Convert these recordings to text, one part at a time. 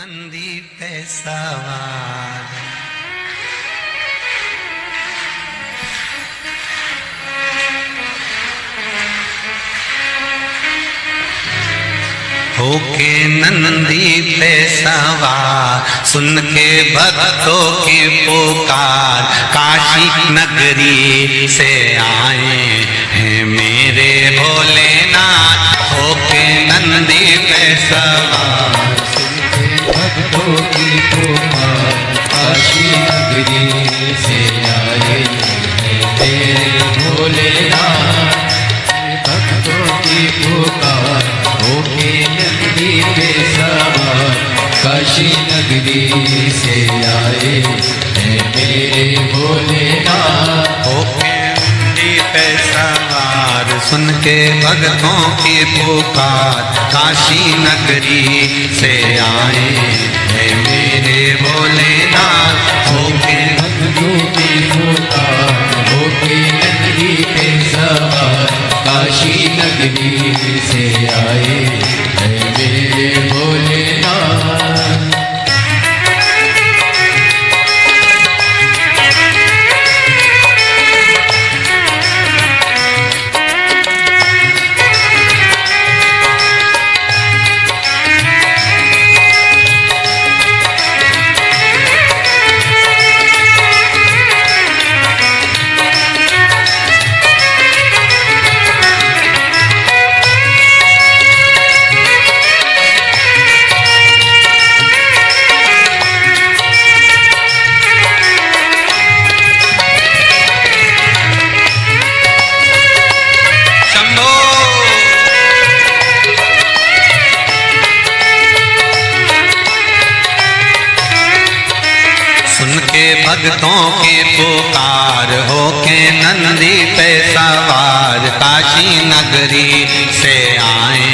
नंदी पे सवार। होके नंदी पे सवार, सुन के भक्तों की पुकार, काशी नगरी से आए हैं मेरे भोलेनाथ। होके नंदी पे सवार, भक्तों की पुकार, काशी नगरी से आए तेरे भोलेनाथ। भक्तों की पुकार, होके नंदी पे सवार, काशी नगरी से आए मेरे भोलेनाथ। होके नंदी पे सवार, सुन के भक्तों की पुकार, काशी नगरी से आए हैं मेरे भोलेनाथ। होके भक्तों की पुकार, होके नंदी पे सवार, काशी नगरी से आए मेरे भोलेनाथ। भक्तों की पुकार, होके नंदी पे सवार, काशी नगरी से आए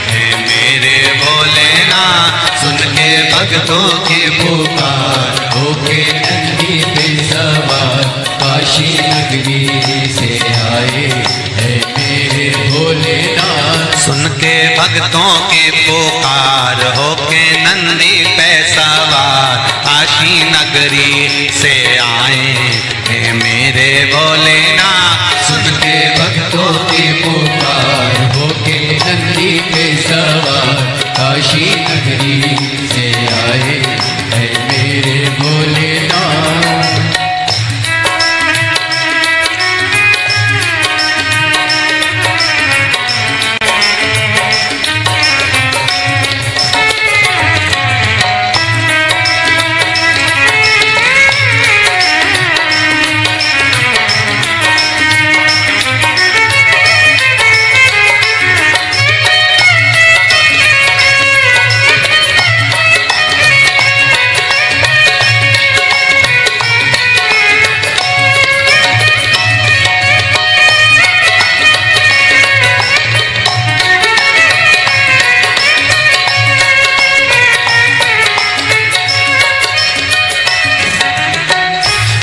हैं मेरे भोलेनाथ। सुन के भक्तों की पुकार, होके नंदी पे सवार, काशी नगरी से आए हैं मेरे भोलेनाथ। सुन के भक्तों की पुकार, होके नंदी पे सवार, काशी नगरी से आए हैं मेरे भोलेनाथ। सुन के भक्तों की पुकार, होके नंदी पे सवार, काशी नगरी से आए हैं मेरे भोलेनाथ।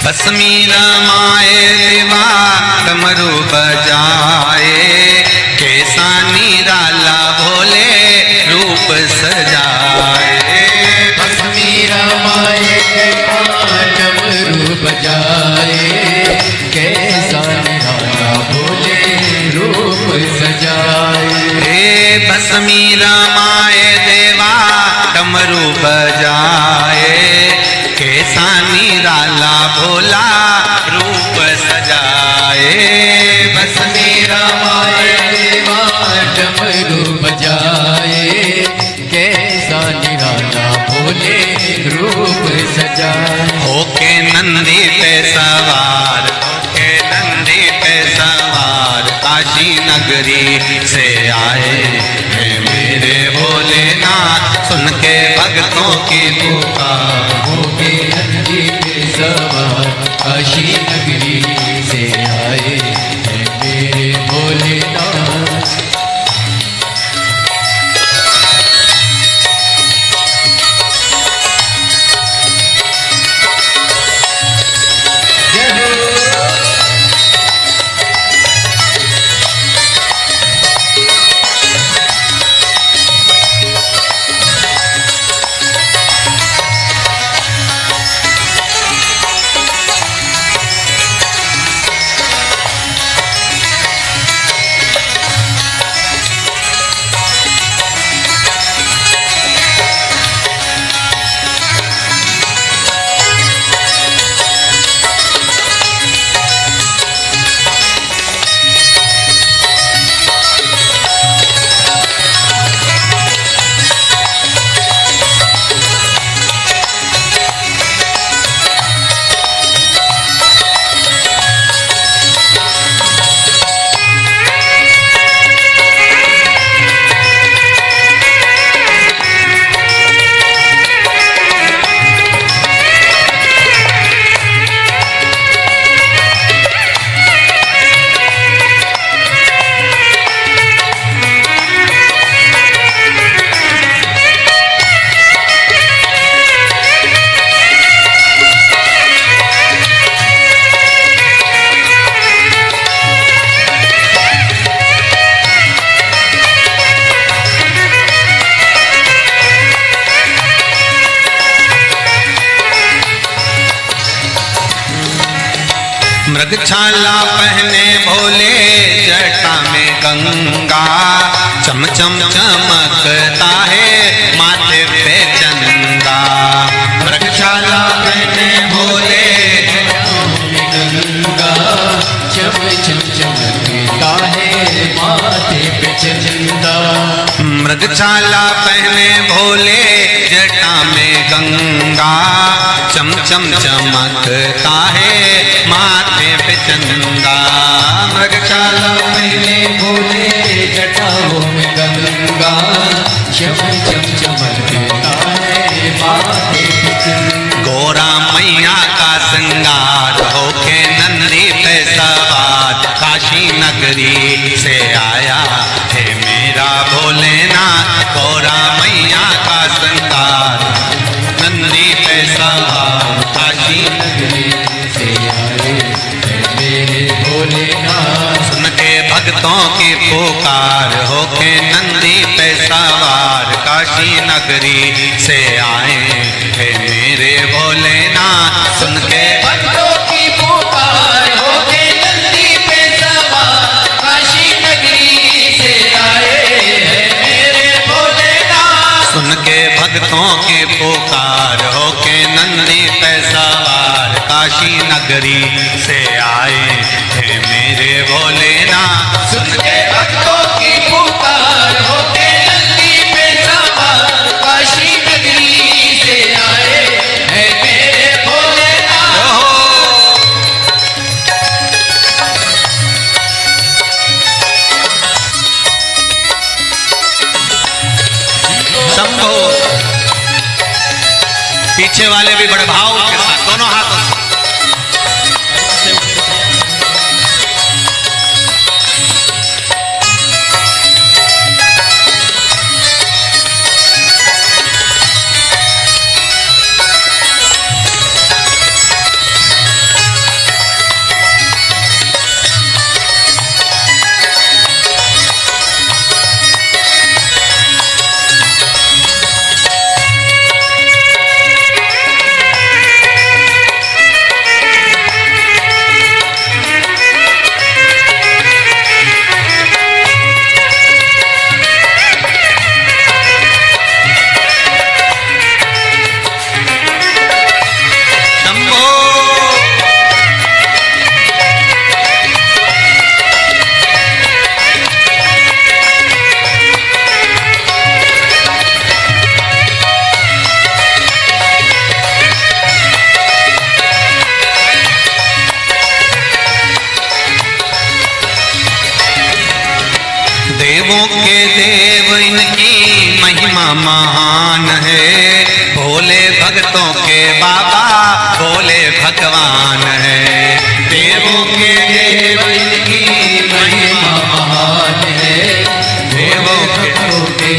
भस्मी रमाए देवा डमरू बजाए, कैसा निराला भोले रूप सजाए। भस्मी रमाए देवा डमरू बजाए, कैसा निराला भोले रूप सजाए। भस्मी रमाए देवा डमरू बजाए, कैसा निराला भोला रूप सजाए। भस्मी रमाए देवा डमरू बजाए, कैसा निराला भोले रूप सजाए। होके नंदी पे सवार, होके नंदी पे सवार, काशी नगरी से आए हैं मेरे भोलेनाथ। सुन के भक्तों की पुकार, होके नंदी पे सवार, काशी नगरी से आए हैं मेरे भोलेनाथ। मृगछाला पहने भोले जटा में गंगा, चम चम चमकता है माथे पे चंदा। मृगछाला पहने भोले गंगा, चम चम चमकता है माथे पे चंदा। मृगछाला पहने भोले जटा में गंगा, चम चम चमकता है माथे पे चंदा। मृगछाला पहने भोले जटाओं में गंगा, चम चम चमकता है माथे पे चंदा। गोरा मैया का श्रृंगार होके नंदी पे सवार, काशी नगरी से आया है मेरा भोलेनाथ। गोरा मैया का श्रृंगार नंदी पे सवार, काशी नगरी से आए हैं मेरे भोलेनाथ। सुन के भक्तों की पुकार होके नंदी पे सवार, काशी नगरी से आए हैं मेरे भोलेनाथ। सुन के भक्तों की पुकार होके नंदी पे सवार, काशी नगरी से आए हैं मेरे भोलेनाथ। सुन के भक्तों की पुकार होके नंदी पे सवार, काशी नगरी से आए हैं मेरे भोलेनाथ। सुन के भक्तों की पुकार होके नंदी पे सवार, काशी नगरी से आए हैं मेरे भोलेनाथ। शंभो। पीछे वाले भी बड़े भाव के साथ दोनों हाथों से देवों के देव इनकी महिमा महान है, भोले भक्तों के बाबा भोले भगवान है। देवों के देव इनकी महिमा महान है, देवों के भोले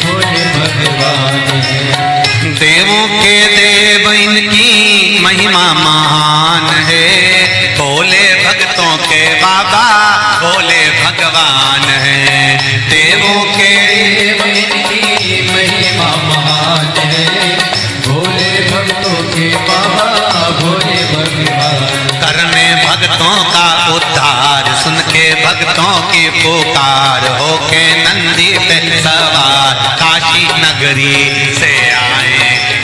भोले भगवान है। देवों के देव इनकी महिमा महान है, भोले भक्तों के बाबा भोले भगवान है। देवों के देव इनकी महिमा महान है, भोले भक्तों के बाबा भोले भगवान। करने भक्तों का उद्धार, सुन के भक्तों की पुकार होके नंदी पे सवार, काशी नगरी से आए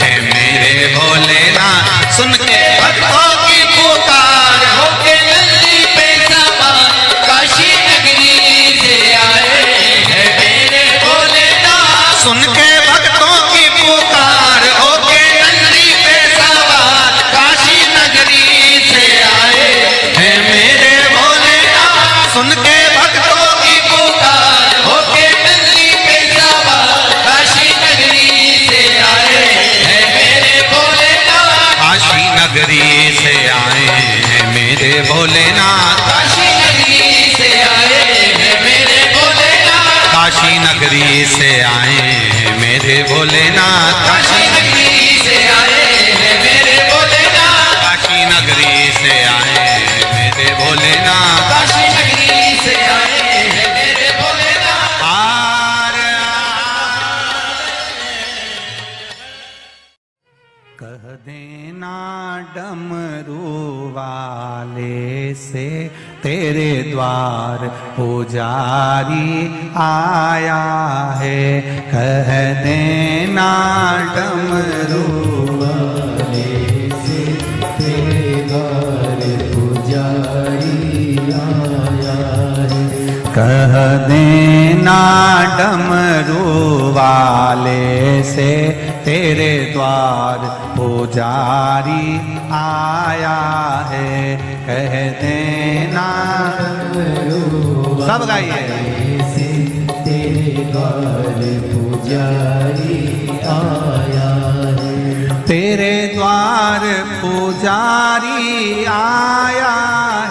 हैं मेरे भोलेनाथ। सुन के भक्तों की पुकार होके नंदी पे सवार, काशी नगरी से आए हैं मेरे भोलेनाथ। सुन के भक्तों की पुकार होके नंदी पे सवार, काशी नगरी से आए हैं मेरे भोलेनाथ। सुन के भक्तों की पुकार होके नंदी पे सवार, काशी नगरी से आए हैं मेरे भोलेनाथ। काशी नगरी से आए हैं मेरे भोलेनाथ। काशी नगरी से आए हैं मेरे भोलेनाथ। काशी नगरी से आए हैं मेरे भोलेनाथ। काशी नगरी से आए हैं मेरे भोलेनाथ। काशी नगरी से आए हैं मेरे भोलेनाथ। काशी नगरी से आए हैं मेरे भोलेनाथ। आर कह देना डमरू वाले से तेरे द्वार पुजारी आया है। कह देना डमरू वाले से तेरे द्वार पुजारी आया है। कह देना डमरू वाले से तेरे द्वार पुजारी आया है। कह देना सब गाइए से तेरे द्वार पुजारी आया है। तेरे द्वार पुजारी आया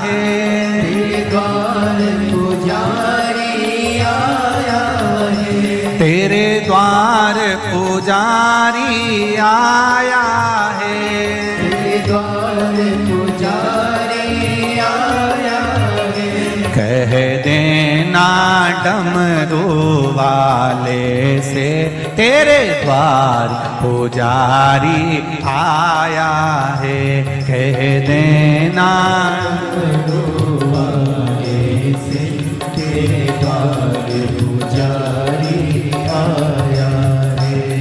है। तेरे द्वार पुजारी आया है। तेरे द्वार पुजारी आया है। तेरे द्वार पुजारी आया है। कह देना डमरू वाले से तेरे द्वार पुजारी आया है। कह देना डमरू वाले से तेरे द्वार पुजारी आया है।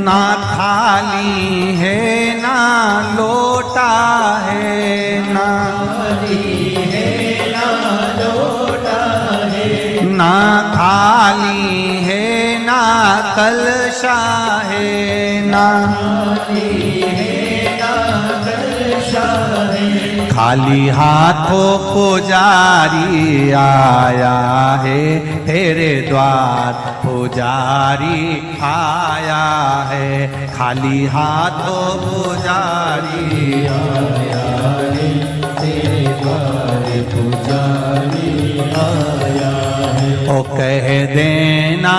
ना थाली है ना लोटा है। ना थाली है ना लोटा है। ना थाली है ना कलशा है। ना थाली है ना कलशा है। खाली हाथों पुजारी आया है। तेरे द्वार पुजारी आया है। खाली हाथों पुजारी आया है। तेरे द्वार पुजारी आया है। ओ कह देना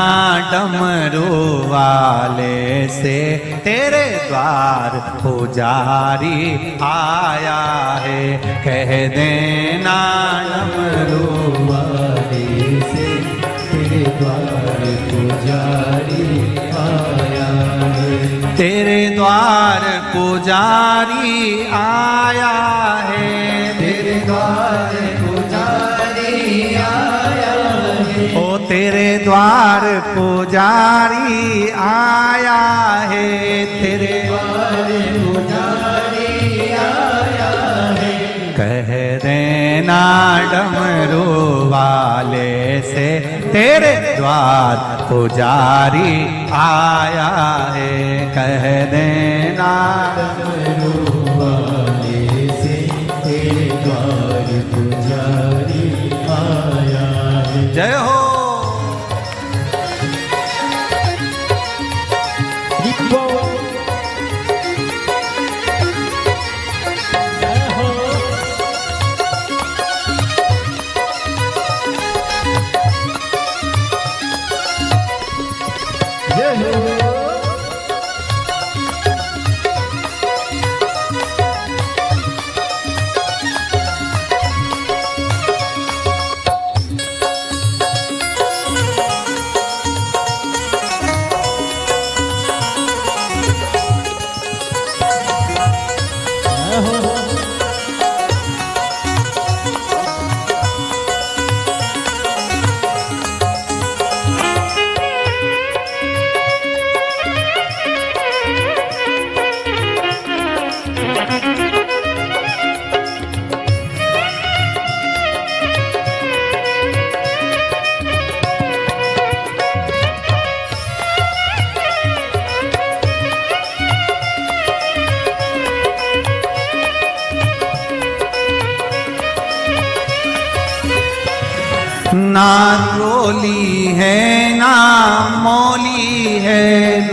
डमरू वाले से तेरे द्वार पुजारी आया है। कह देना डमरू वाले से तेरे द्वार पुजारी आया है। तेरे द्वार पुजारी आया है। तेरे द्वार पुजारी आया है। ओ तेरे द्वार पुजारी आया है। तेरे द्वार पुजारी आया है। कह देना डमरू वाले से तेरे द्वार पुजारी आया है। कह देना डमरू वाले से तेरे द्वार पुजारी आया है। जय हो। ना रोली है ना मौली है,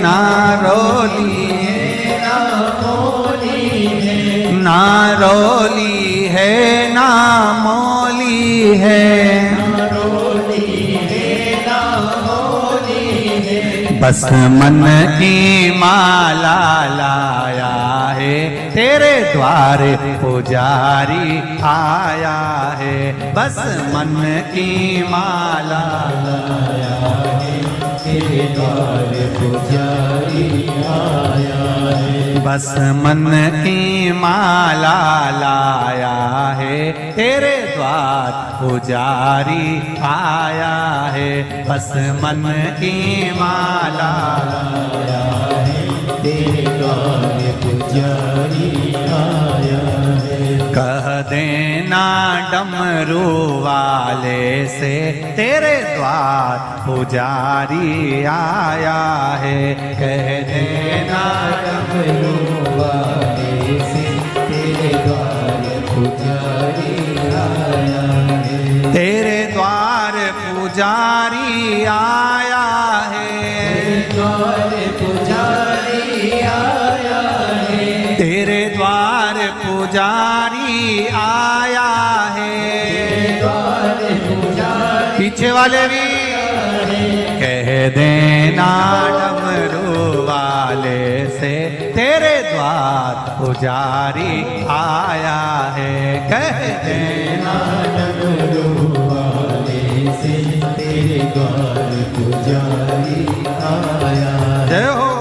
ना रोली है ना मौली है, ना रोली है ना मौली है, ना रोली है ना मौली है। बस मन की माला लाया है, तेरे द्वार पुजारी आया है। बस मन की माला लाया है, तेरे द्वार पुजारी आया है। बस मन की माला लाया है, तेरे द्वार पुजारी आया है। बस मन की माला लाया है, तेरे द्वार पुजारी आया है। कह देना डमरू वाले से, तेरे द्वार पुजारी आया है। कह देना डमरू वाले से, तेरे द्वार पुजारी आया है। तेरे द्वार पुजारी आया है, द्वार पुजारी आया है। तेरे द्वार पुजारी आया है, द्वार पुजारी। पीछे वाले भी कह देना डमरू वाले से, तेरे द्वार पुजारी आया है। कह देना डमरू वाले से, तेरे द्वार पुजारी आया। जय हो।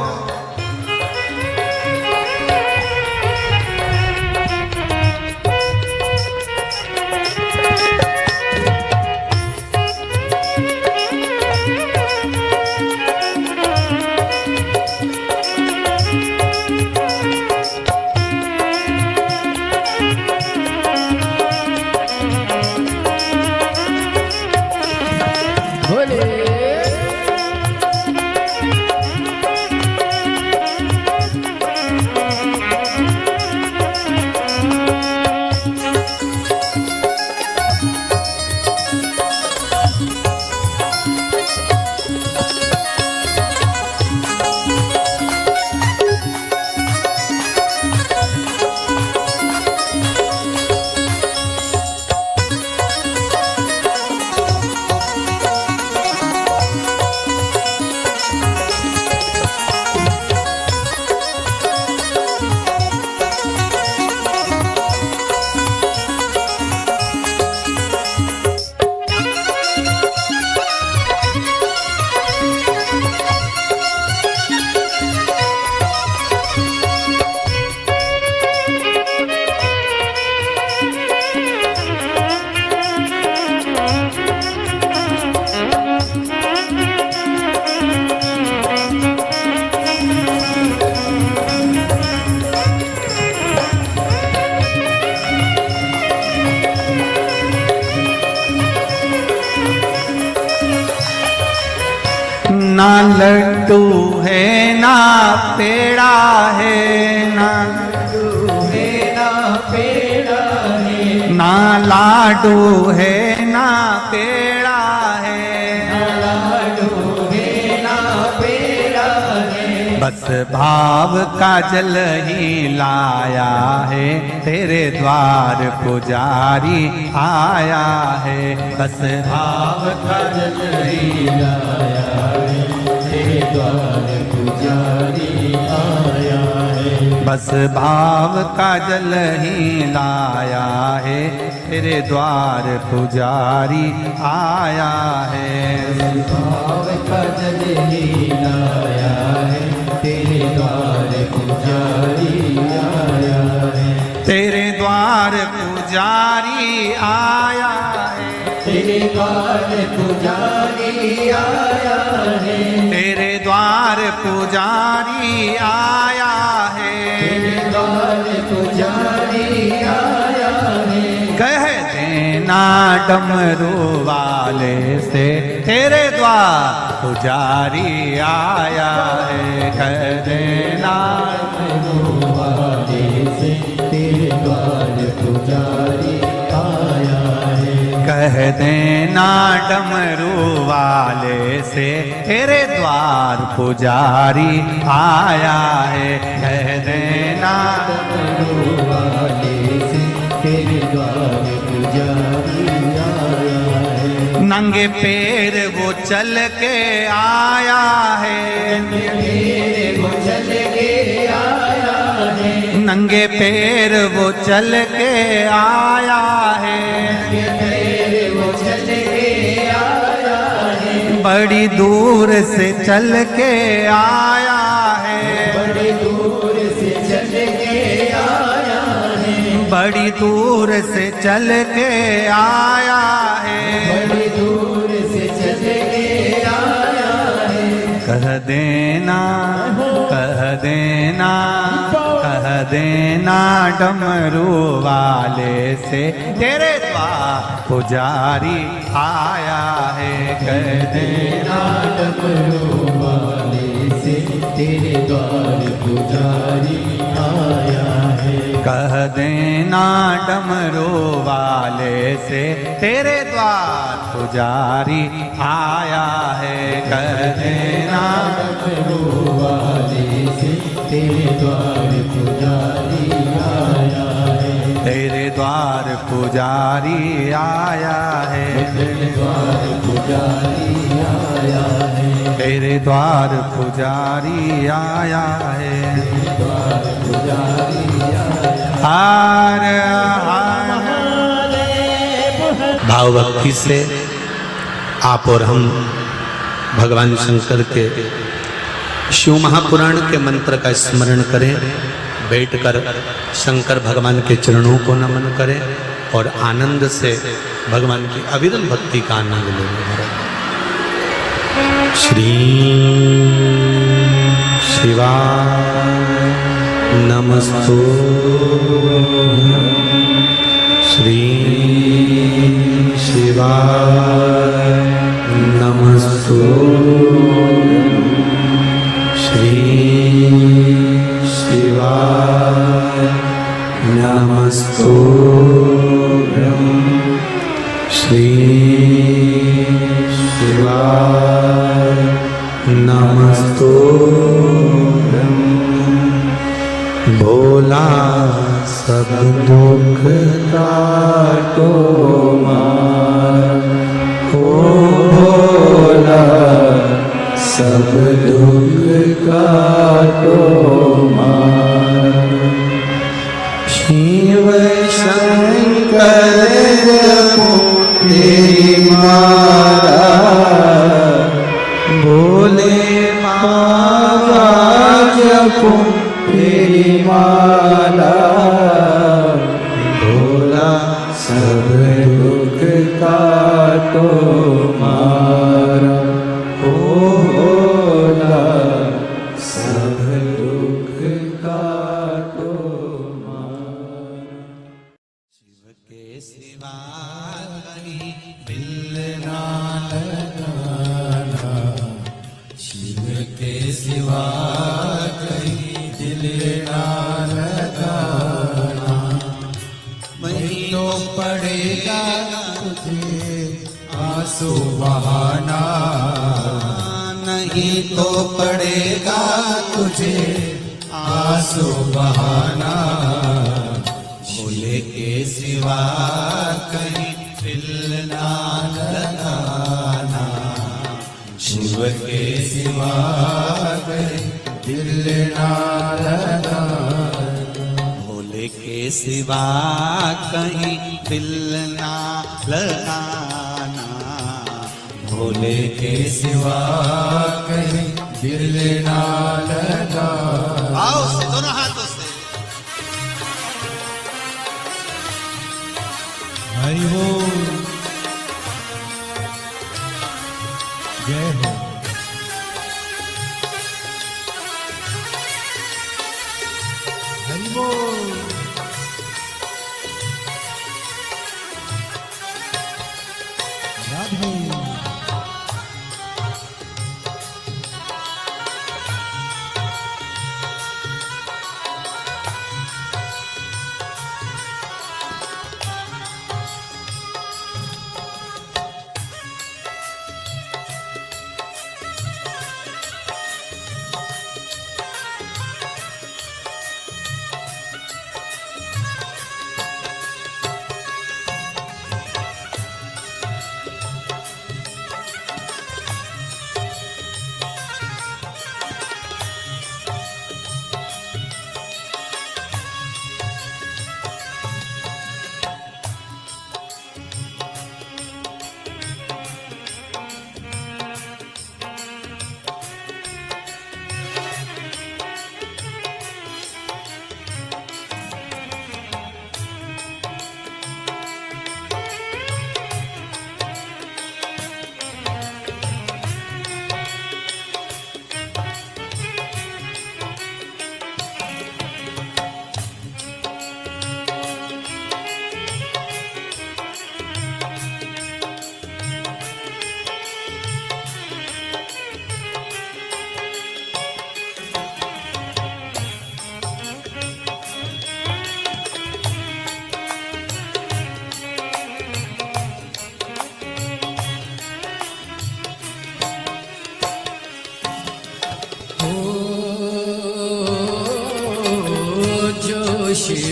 ना लड्डू है ना पेड़ा है, ना लड्डू है ना पेड़ा है, ना लाडू है ना पेड़ा है, ना लाडू है ना पेड़ा है। बस भाव का जल ही लाया है, तेरे द्वार पुजारी आया है। बस भाव का जल ही लाया है, तेरे द्वार पुजारी आया है। बस भाव का जल ही लाया है, तेरे द्वार पुजारी आया है। भाव का जल ही लाया है, तेरे द्वार पुजारी आया है। तेरे द्वार पुजारी आया है, तेरे द्वार पुजारी आया है। तेरे द्वार पुजारी आया है, तेरे द्वार पुजारी आया है। कह देना डमरू वाले से, तेरे द्वार पुजारी आया है। कह देना डमरू वाले से, तेरे द्वार पुजारी आया है। कह कह देना डमरू वाले से तेरे द्वार पुजारी आया है। कह देना डमरू वाले से तेरे द्वार पुजारी आया है। नंगे पैर वो चल के आया है। वो चल के आया है। नंगे पैर वो चल के आया है। वो चल के आया है। बड़ी दूर से चल के आया है। बड़ी दूर से चल के आया है। बड़ी दूर से चल के आया है। बड़ी दूर से चल के आया है। कह देना, कह देना, कह देना डमरू वाले से तेरे द्वार पुजारी आया है। कह देना डमरू वाले से तेरे द्वार पुजारी आया है। कह देना डमरू वाले से तेरे द्वार पुजारी आया है। कह देना डमरू वाले से तेरे द्वार पुजारी आया है। तेरे द्वार पुजारी आया है। तेरे द्वार पुजारी आया है। तेरे द्वार पुजारी आया है। द्वार पुजारी आया हार हार। भाव भक्ति से आप और हम भगवान शंकर के शिव महापुराण के मंत्र का स्मरण करें। बैठकर शंकर भगवान के चरणों को नमन करें और आनंद से भगवान की अविरल भक्ति का आनंद लें। श्री शिवाय नमस्तुभ्यं। श्री शिवाय नमस्तुभ्यं। श्री शिवाय नमस्तुभ्यं। श्री शिवाय नमस्तुभ्यं। भोला सब दुख काटो मार। ओ भोला सब दुख काटो मार। शिव शंकर तेरी मारा। भोले बाबा जपो तेरी माला। भोला सब दुख काटो मारा। ओ भोला सब दुख काटो मारा। शिव के सिवा कहीं दिल ना लगाना। शिव के सिवा कहीं दिल ना लगाना। वही तो पड़ेगा तुझे आंसू बहाना। नहीं तो पड़ेगा तुझे आंसू बहाना। भोले के सिवा कहीं दिल ना लगाना। शिव के सिवा कहीं दिल ना लगाना। भोले के सिवा कहीं दिल ना लगाना। भोले के सिवा कहीं दिल ना लगाना। आओ से दोनों हाथों से। हरि बोल। जय हो। हरि बोल। राधे।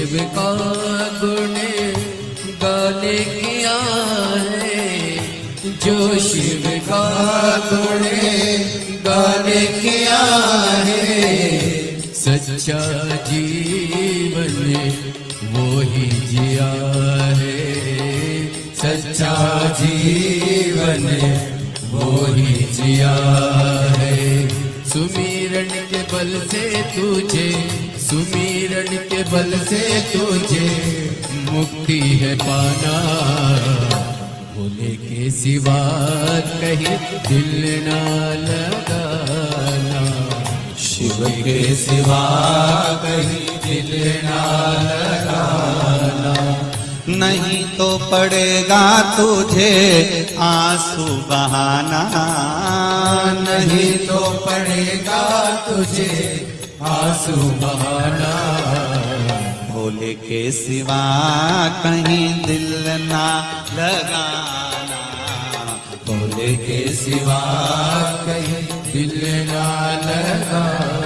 शिव का गुण गाने किया है, जो शिव का गुण गाने किया है, सच्चा जीवन वो ही जिया है, सच्चा जीवन वो ही जिया है। सुमिरन के बल से तुझे, सुमिरन के बल से तुझे मुक्ति है पाना, भोले के सिवा कहीं दिल ना लगाना, शिव के सिवा कहीं दिल ना लगाना। नहीं तो पड़ेगा तुझे आंसू बहाना, नहीं तो पड़ेगा तुझे आंसू बहाना, भोले के सिवा कहीं दिल ना लगाना, भोले के सिवा कहीं दिल ना लगाना।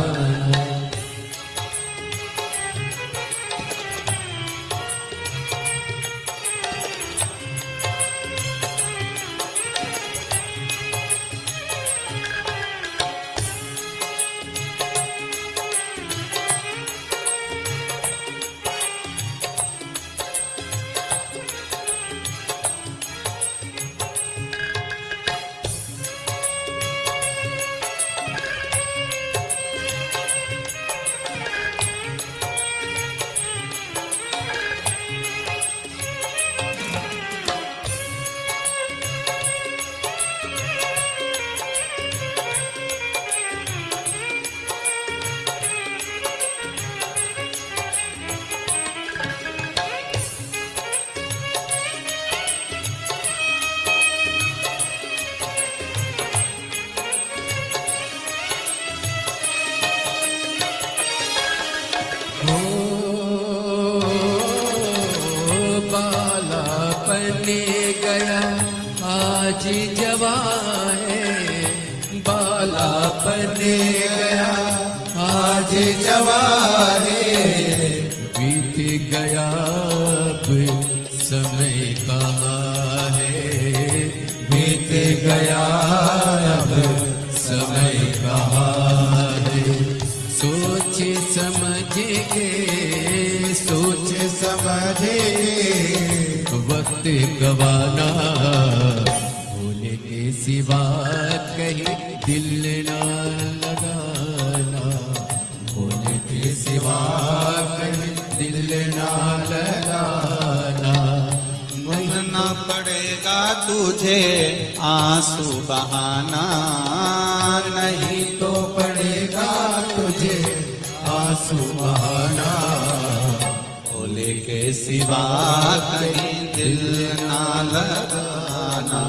गया आज जवान है, बालापन गया आज जवान है, बीत गया अब समय कहाँ है, बीत गया अब समय कहाँ है। सोच समझ के, सोच समझ के वक्त गवाना, भोले के सिवा कहीं दिल ना लगाना, भोले के सिवा कहीं दिल ना लगाना। ना पड़ेगा तुझे आंसू बहाना, नहीं तो पड़ेगा तुझे आंसू बहाना, भोले के सिवा कहीं दिल ना लगाना,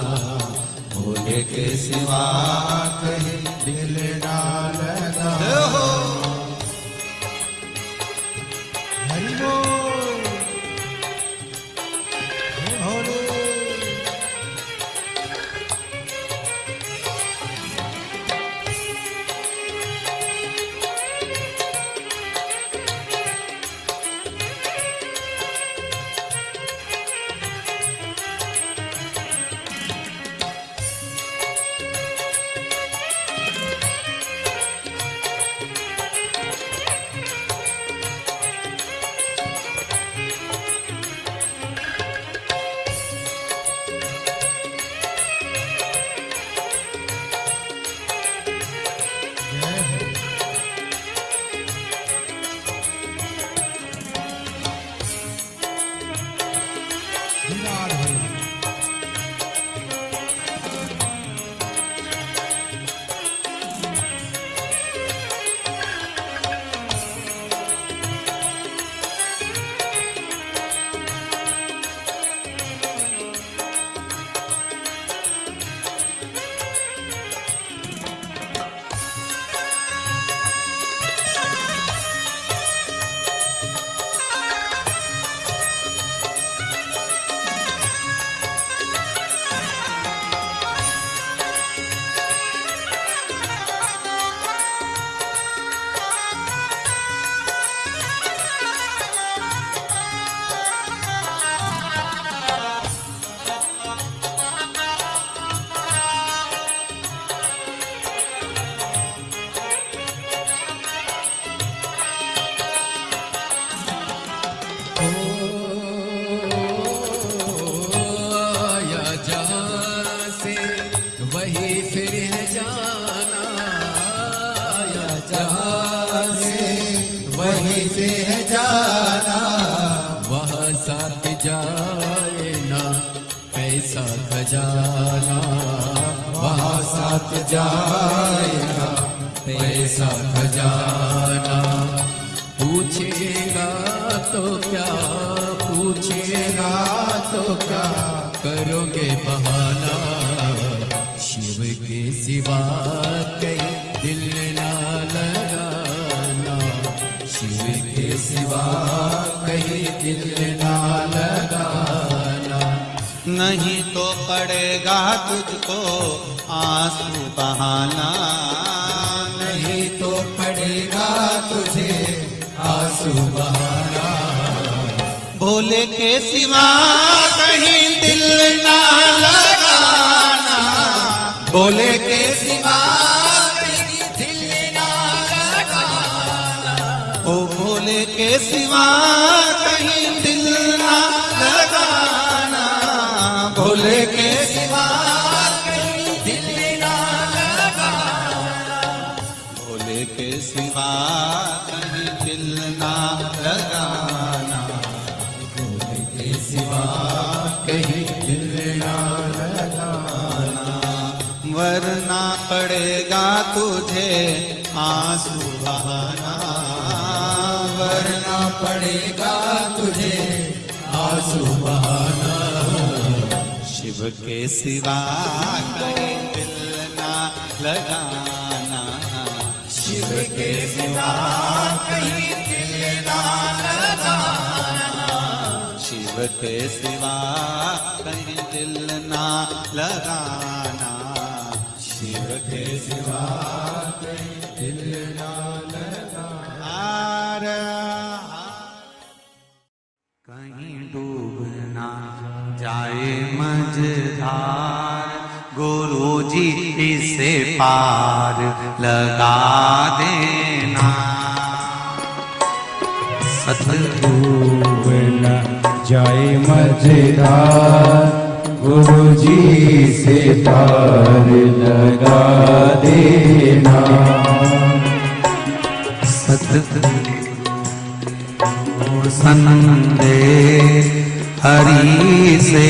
भोले के सिवा कहीं दिल ना लगाना। हरि बोल भोले। जाना, वहाँ साथ जाएगा पैसा खजाना। पूछेगा तो क्या, पूछेगा तो क्या, करोगे बहाना। शिव के सिवा कहीं दिल ना लगाना, शिव के सिवा कहीं दिल ना लगाना। नहीं तो पड़ेगा तुझको आंसू बहाना, नहीं तो पड़ेगा तुझे आंसू बहाना। भोले के सिवा कहीं दिल ना लगाना, भोले के सिवा कहीं दिल ना लगाना। ओ भोले के सिवा कहीं दिल ना लगाना, भोले के सिवा कहीं दिल ना लगाना। भोले के सिवा कहीं दिल ना लगाना, भोले के सिवा कहीं दिल ना लगाना। वरना पड़ेगा तुझे आंसू बहाना, वरना पड़ेगा तुझे आंसू बहाना। शिव के सिवा कहीं दिल ना लगाना, शिव के सिवा कहीं दिल ना लगाना। शिव के सिवा कहीं दिल ना लगाना, शिव के सिवा कहीं दिल ना लगाना। कहीं डूब ना जाए मझधार, गुरु जी इसे पार लगा देना। डूब न जाए मझधार, गुरु जी से पार लगा देना। सतगुरु संदेश हरि से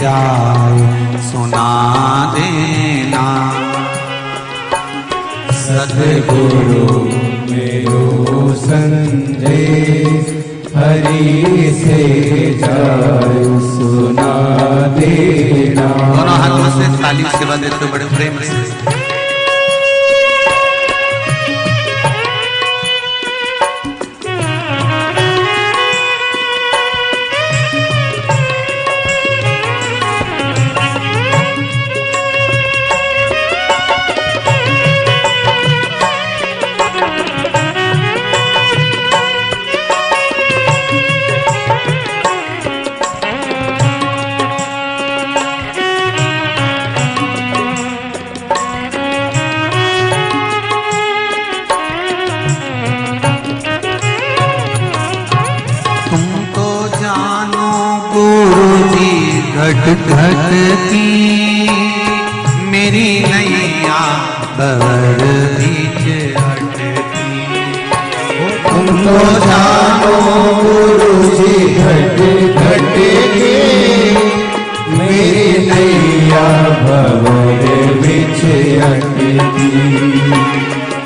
जाए सुना देना। सतगुरु मेरो संदेश हरि से जाए सुना देना। दोनों हाथों से ताली सेवा देते बड़े प्रेम से। घट घट की मेरी नैया भंवर बीच अटकी। तुम तो जानो गुरु जी घट घट की मेरी नैया भंवर बीच अटकी।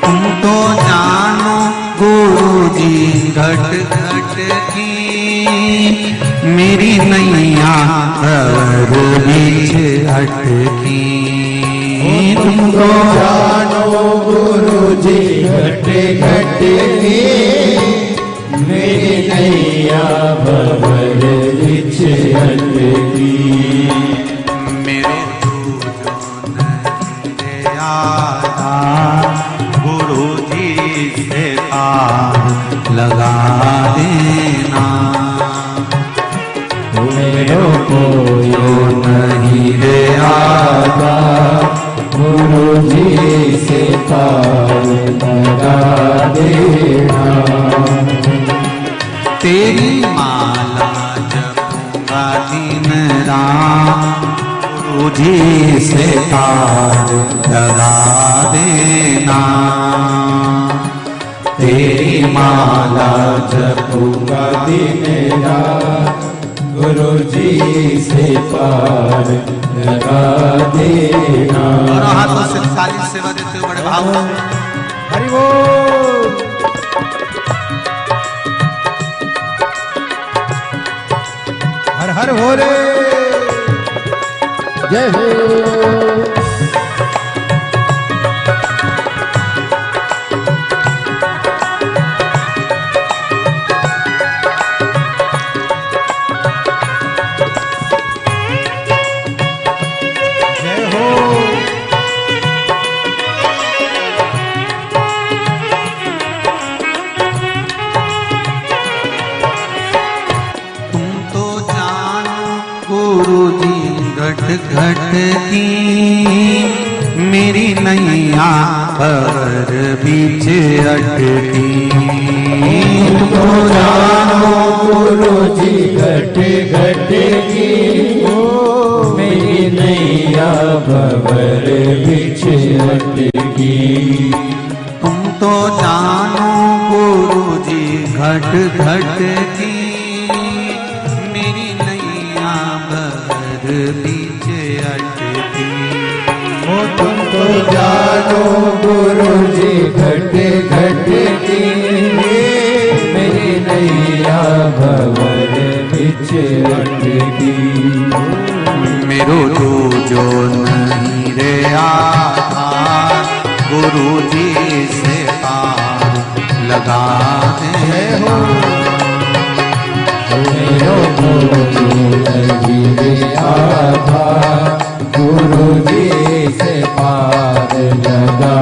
तुम तो जानो गुरु जी घट घट की मेरी नैया भंवर बीच अटकी। तुम तो जानो गुरु जी घट घट की मेरी नैया भंवर बीच अटकी। मेरे दूजो नहीं आता गुरु जी से पार लगा देना। मेरो को यो नहीं रे आता गुरु जी से पार लगा देना। तेरी माला जपूंगा दिन रात गुरु जी से पार लगा देना। तेरी माला जपूंगा दिन रात गुरु जी से पार लगा देना। दोनों हाथों से ताली सेवा देते हुए बड़े भाव में। हरि बोल। हर हर भोले। जय हो। घट की मेरी नैया पर बीच अटकी। तो जानो गुरु जी घट घट की मेरी नैया भंवर बीच अटकी। तुम तो जानो गुरु जी घट घट की मेरी नैया भंवर बीच अटकी। ओ तुम तो जानो गुरु जी घट घट की मेरी नैया भंवर बीच अटकी। मेरो जो नहीं रे आधार गुरु जी से पार लगा दे हो। मेरो जो नहीं रे आधार गुरु जी से पार लगा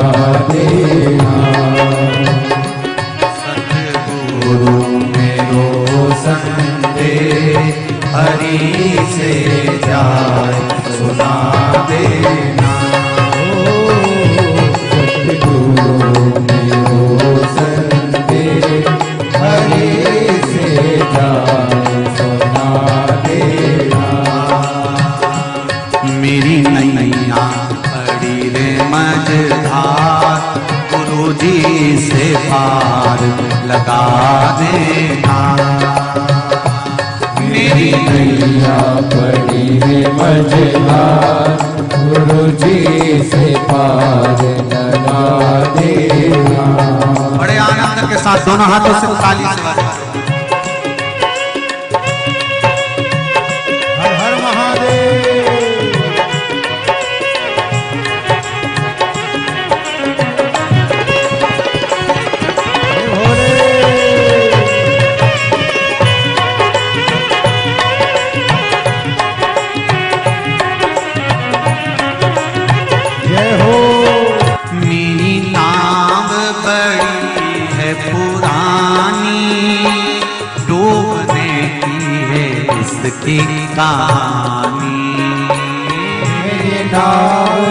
देना। सतगुरु मेरो संदेश हरि से जाए सुना देना। सतगुरु मेरो संदेश हरि से जाए सुना देना। मेरी नैया पड़ी रे मझधार गुरु जी से पार लगा देना। मेरी नैया पड़ी रे मझधार गुरु जी से पार लगा देना। बड़े आनंद के साथ दोनों हाथों से ताली से बजाओ। हर हर महादेव। जय हो। मेरी नाम बड़ी है पुरानी डूबने की है इसकी कहानी। मेरी नाव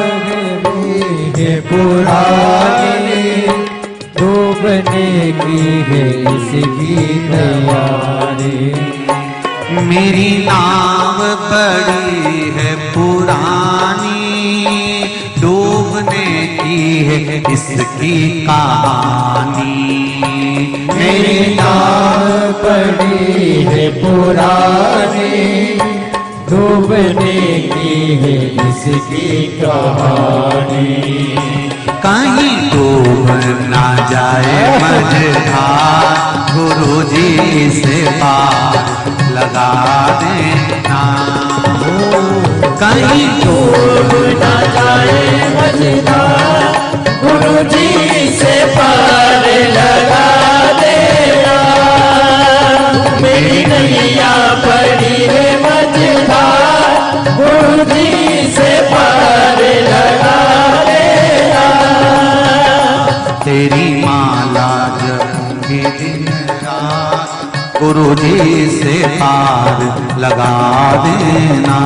है पुरानी डूबने की है इसकी तैयारी। मेरी नाव बड़ी है पुरानी डूबने की है इसकी कहानी। मेरी नाव पड़ी है पुरानी डूबने की है इसकी कहानी। कहीं डूब ना जाए मझधार गुरु जी से पार लगा देना। कहीं डूब ना जाए मझधार गुरु जी से पार लगा देना। मेरी नैया पड़ी है मझधार गुरु जी से पार लगा देना। तेरी माला जपूंगी दिन रात गुरु जी से पार लगा देना।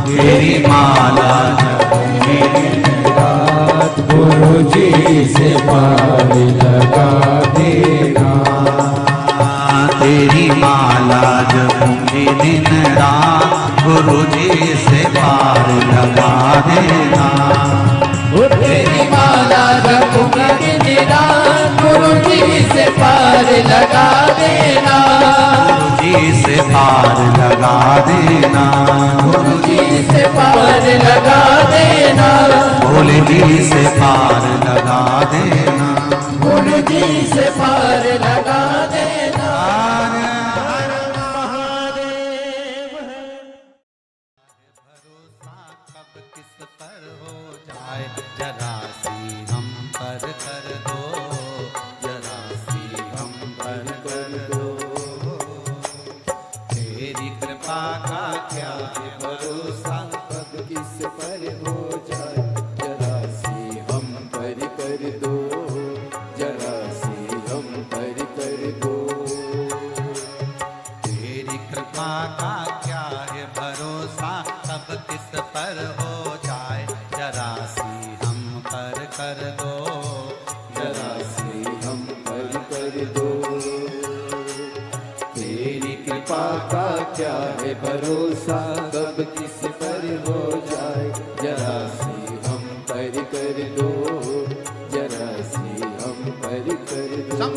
तेरी माला जपूंगी दिन रात गुरु जी से पार लगा देना। तेरी माला जपूंगी दिन रात गुरु जी से पार लगा देना। तेरी माला जपूंगी दिन रात गुरु जी से पार लगा देना। गुरु जी से पार लगा देना। गुरु जी से पार लगा देना, भोले जी से पार लगा देना, गुरु जी से पार लगा देना। भरोसा कब किस पर हो जाए, जरा सी हम पर कर दो, जरा सी हम पर कर दो। तेरी कृपा का क्या है भरोसा, कब किस पर हो जाए, जरा सी हम पर कर दो, जरा सी हम पर कर दो। तेरी कृपा का क्या है भरोसा, कब किस पर हो जाए, जरा सी हम पर कर दो, जरा सी हम पर कर दो। तेरी कृपा का क्या है भरोसा, कब किस पर हो जाए, जरा सी हम पर कर दो, जरा सी हम पर कर दो।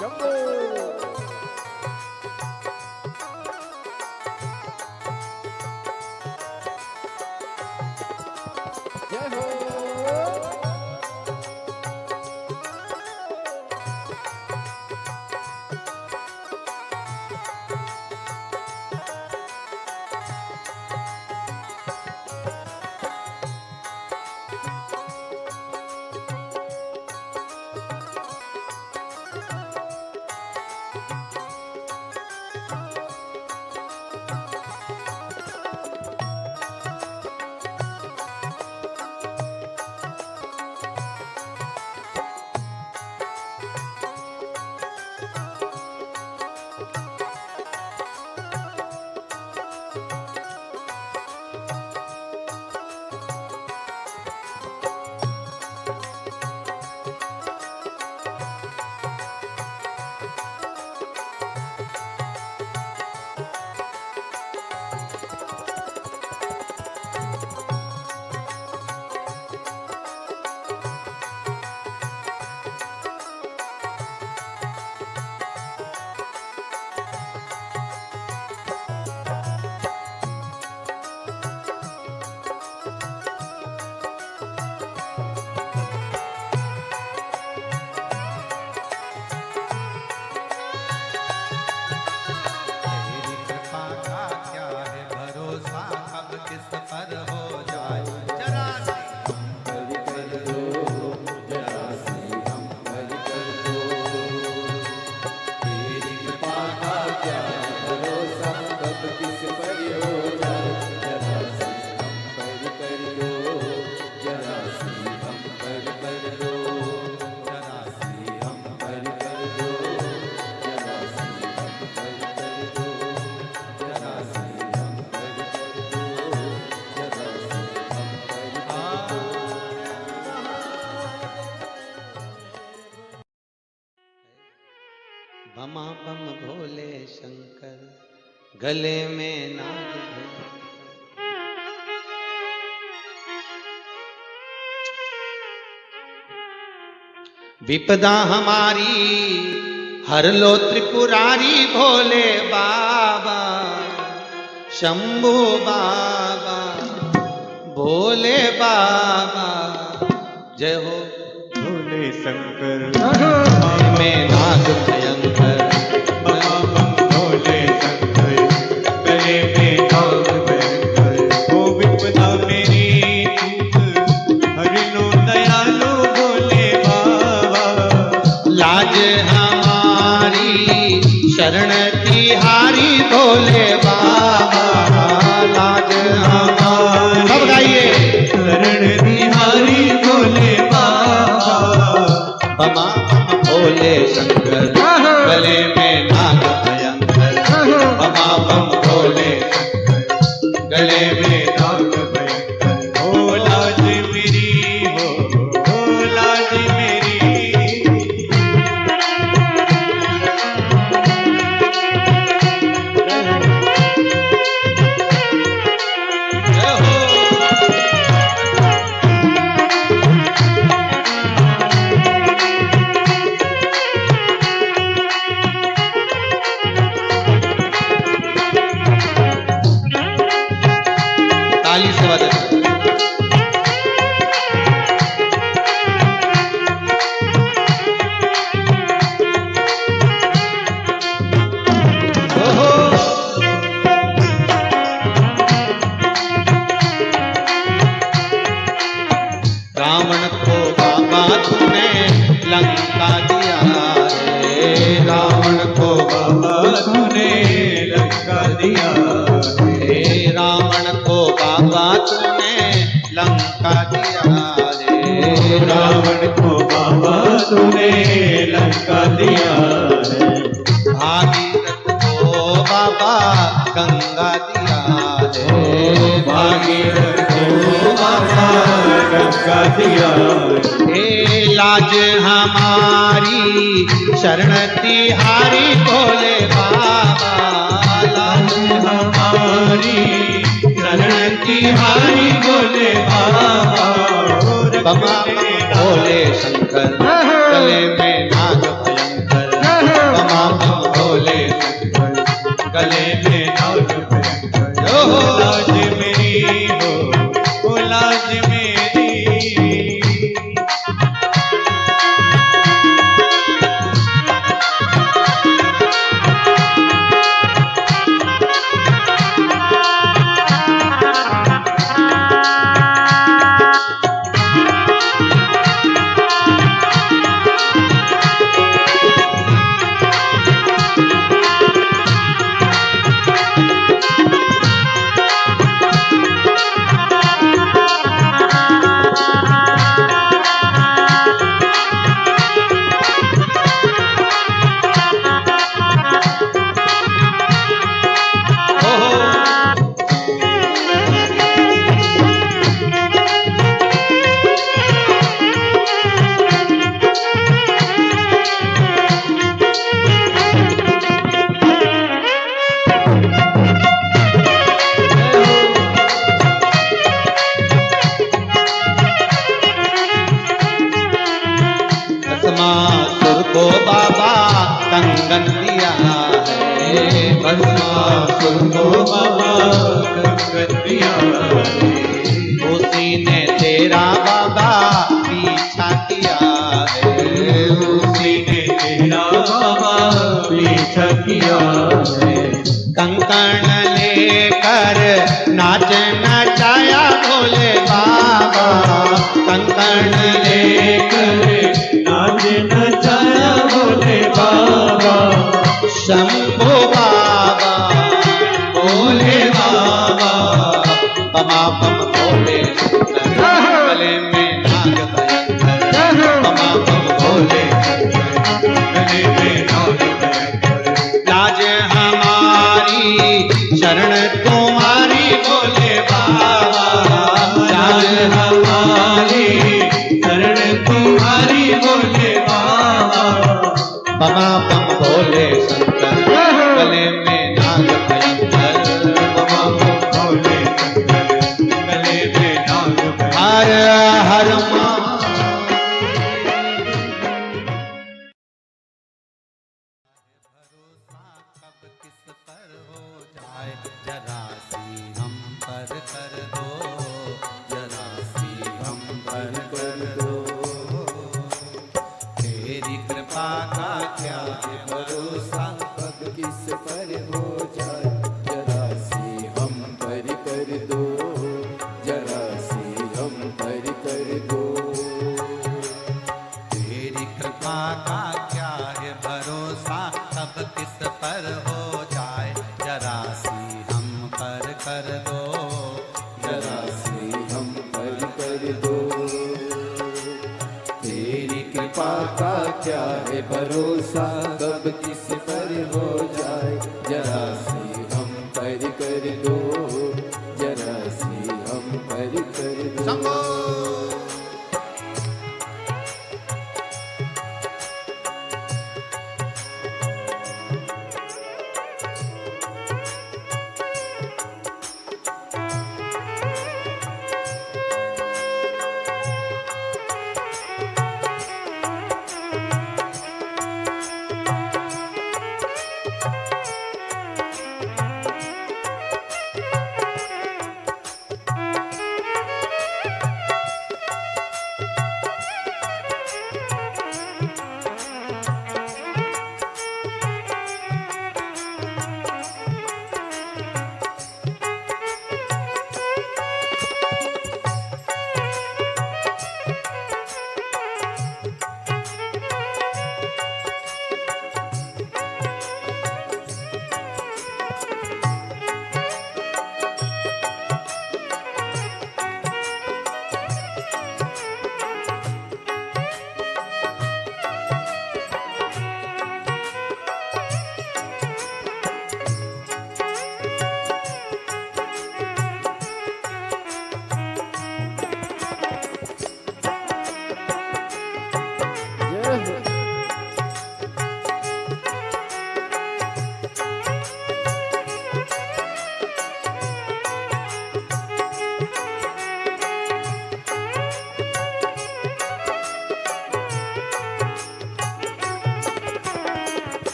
शंभो जय हो तेरी कृपा का क्या है भरोसा, कब किस पर हो जाए जरा सी हरि कर दो जरा सी हम हरि कर दो तेरी कृपा का क्या भरोसा कब किस पर हो जाए जरा सी हम हरि कर दो जरा सी हम हरि कर दो जरा सी हम हरि कर दो जरा सी हम हरि कर दो जरा सी हम हरि कर दो जरा सी हम हरि कर दो बमा बम भोले शंकर गले में नाग भयंकर। विपदा हमारी हर लो त्रिपुरारी भोले बाबा, शंभू बाबा, भोले बाबा, जय हो भोले शंकर में नाग भयंकर। भोले शंकर गले में नाग भयंकर। ओ विपदा मेरी तूत हर लो दयालु भोले बाबा। लाज हमारी शरण तिहारी भोले बाबा, लाज हमारी। सब गाइए शरण बिहारी भोले बाबा। बमा भोले शंकर गले में नाग भयंकर। बमा बम भोले शंकर गले में नाग भयंकर। ओ लाज मेरी हो लाज मेरी। जय हो। ताली से बजाओ। ओहो। रावण को बाबा तूने लंका दिया रे, रावण को बाबा तूने लंका दिया रे, रावण को बाबा तूने लंका दिया रे, रावण को बाबा तूने लंका दिया है। भागीरथ को बाबा गंगा दिया रे, भागीरथ को बाबा गंगा दिया है। हे लाज हमारी शरण तिहारी भोले बाबा, लाज हमारी शरण तिहारी भोले बाबा। बमा भोले शंकर गले में नाग भयंकर। कंगन दिया है। भस्मासुर को बाबा कंगन दिया है। उसी ने तेरा बाबा पीछा किया है। उसी ने तेरा बाबा पीछा किया है। कंकण लेकर नाच नचाया भोले बाबा। कंकण लेकर नाच नचाया भोले बाबा। शंभो बाबा भोले बाबा। पमा पम भोले गले में नाग भयंकर। पमा पम भोले गले में नाग भयंकर। लाज हमारी शरण तुम्हारी भोले बाबा। लाज हमारी शरण तुम्हारी भोले बाबा। पमा पम भोले शंकर गले में नाग भयंकर। पमा पम भोले शंकर गले में नाग भयंकर। हर हर कब किस पर हो जाए जरा सी हम पर कर दो। जरा सी हम पर कर दो। तेरी कृपा का क्या भरोसा कब किस पर हो जाए जरा सी हम पर कर दो। जरा सी हम पर कर दो। तेरी कृपा का क्या है भरोसा कब किस पर हो जाए जरा सी हम पर कर दो। जरा सी हम पर कर दो। तेरी कृपा का क्या है भरोसा कब किस पर हो जाए जरा सी हम पर कर दो। जरा सी हम पर कर दो।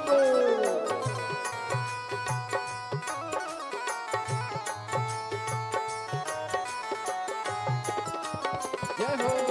को जय हो